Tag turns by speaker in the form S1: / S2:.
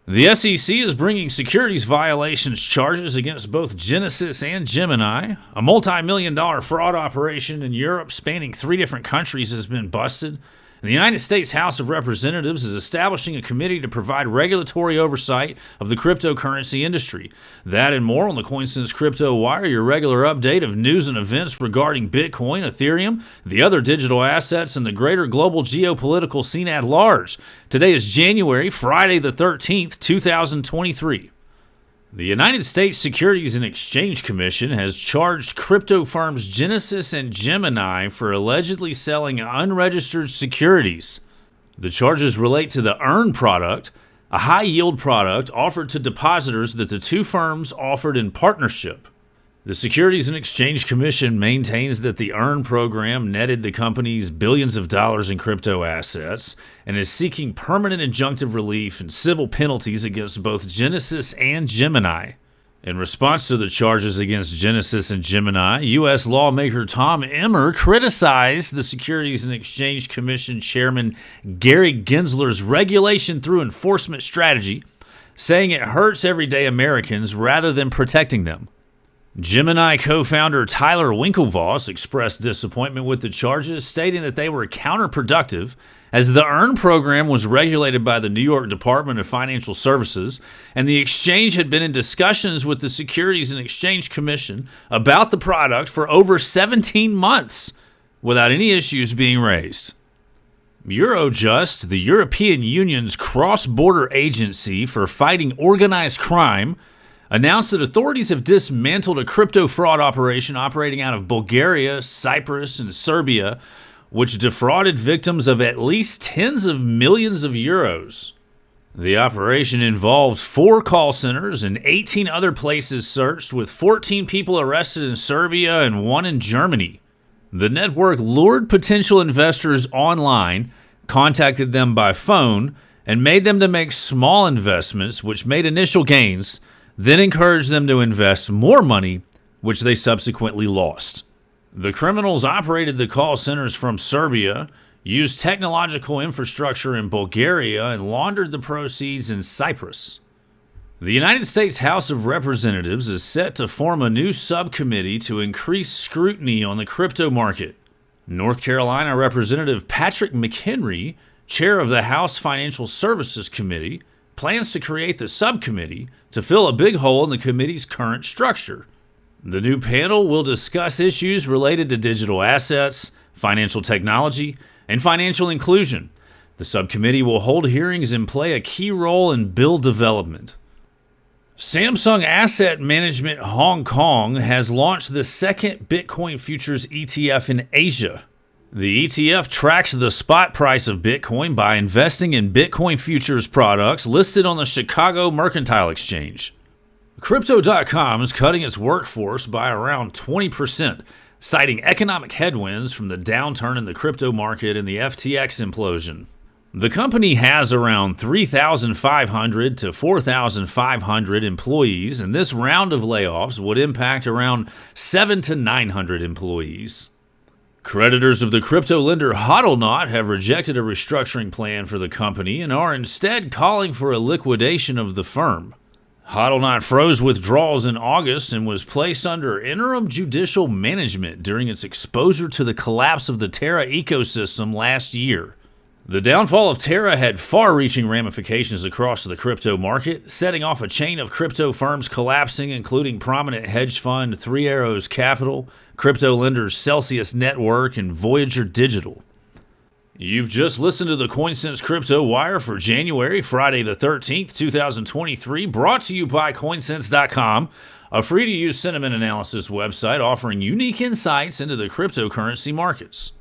S1: The SEC is bringing securities violations charges against both Genesis and Gemini. A multi-million-dollar fraud operation in Europe spanning 3 different countries has been busted. And the United States House of Representatives is establishing a committee to provide regulatory oversight of the cryptocurrency industry. That and more on the CoinSense Crypto Wire, your regular update of news and events regarding Bitcoin, Ethereum, the other digital assets, and the greater global geopolitical scene at large. Today is Friday the 13th, 2023. The United States Securities and Exchange Commission has charged crypto firms Genesis and Gemini for allegedly selling unregistered securities. The charges relate to the EARN product, a high-yield product offered to depositors that the two firms offered in partnership. The Securities and Exchange Commission maintains that the EARN program netted the companies billions of dollars in crypto assets and is seeking permanent injunctive relief and civil penalties against both Genesis and Gemini. In response to the charges against Genesis and Gemini, U.S. lawmaker Tom Emmer criticized the Securities and Exchange Commission Chairman Gary Gensler's regulation through enforcement strategy, saying it hurts everyday Americans rather than protecting them. Gemini co-founder Tyler Winklevoss expressed disappointment with the charges, stating that they were counterproductive as the EARN program was regulated by the New York Department of Financial Services, and the exchange had been in discussions with the Securities and Exchange Commission about the product for over 17 months without any issues being raised. Eurojust, the European Union's cross-border agency for fighting organized crime, announced that authorities have dismantled a crypto fraud operation operating out of Bulgaria, Cyprus, and Serbia, which defrauded victims of at least tens of millions of euros. The operation involved 4 call centers and 18 other places searched, with 14 people arrested in Serbia and 1 in Germany. The network lured potential investors online, contacted them by phone, and made them to make small investments, which made initial gains, then encouraged them to invest more money, which they subsequently lost. The criminals operated the call centers from Serbia, used technological infrastructure in Bulgaria, and laundered the proceeds in Cyprus. The United States House of Representatives is set to form a new subcommittee to increase scrutiny on the crypto market. North Carolina Representative Patrick McHenry, chair of the House Financial Services Committee, plans to create the subcommittee to fill a big hole in the committee's current structure. The new panel will discuss issues related to digital assets, financial technology, and financial inclusion. The subcommittee will hold hearings and play a key role in bill development. Samsung Asset Management Hong Kong has launched the second Bitcoin futures ETF in Asia. The ETF tracks the spot price of Bitcoin by investing in Bitcoin futures products listed on the Chicago Mercantile Exchange. Crypto.com is cutting its workforce by around 20%, citing economic headwinds from the downturn in the crypto market and the FTX implosion. The company has around 3,500 to 4,500 employees, and this round of layoffs would impact around 700 to 900 employees. Creditors of the crypto lender HODLNOT have rejected a restructuring plan for the company and are instead calling for a liquidation of the firm. HODLNOT froze withdrawals in August and was placed under interim judicial management during its exposure to the collapse of the Terra ecosystem last year. The downfall of Terra had far-reaching ramifications across the crypto market, setting off a chain of crypto firms collapsing, including prominent hedge fund Three Arrows Capital, crypto lenders Celsius Network, and Voyager Digital. You've just listened to the CoinSense Crypto Wire for Friday the 13th, 2023, brought to you by CoinSense.com, a free-to-use sentiment analysis website offering unique insights into the cryptocurrency markets.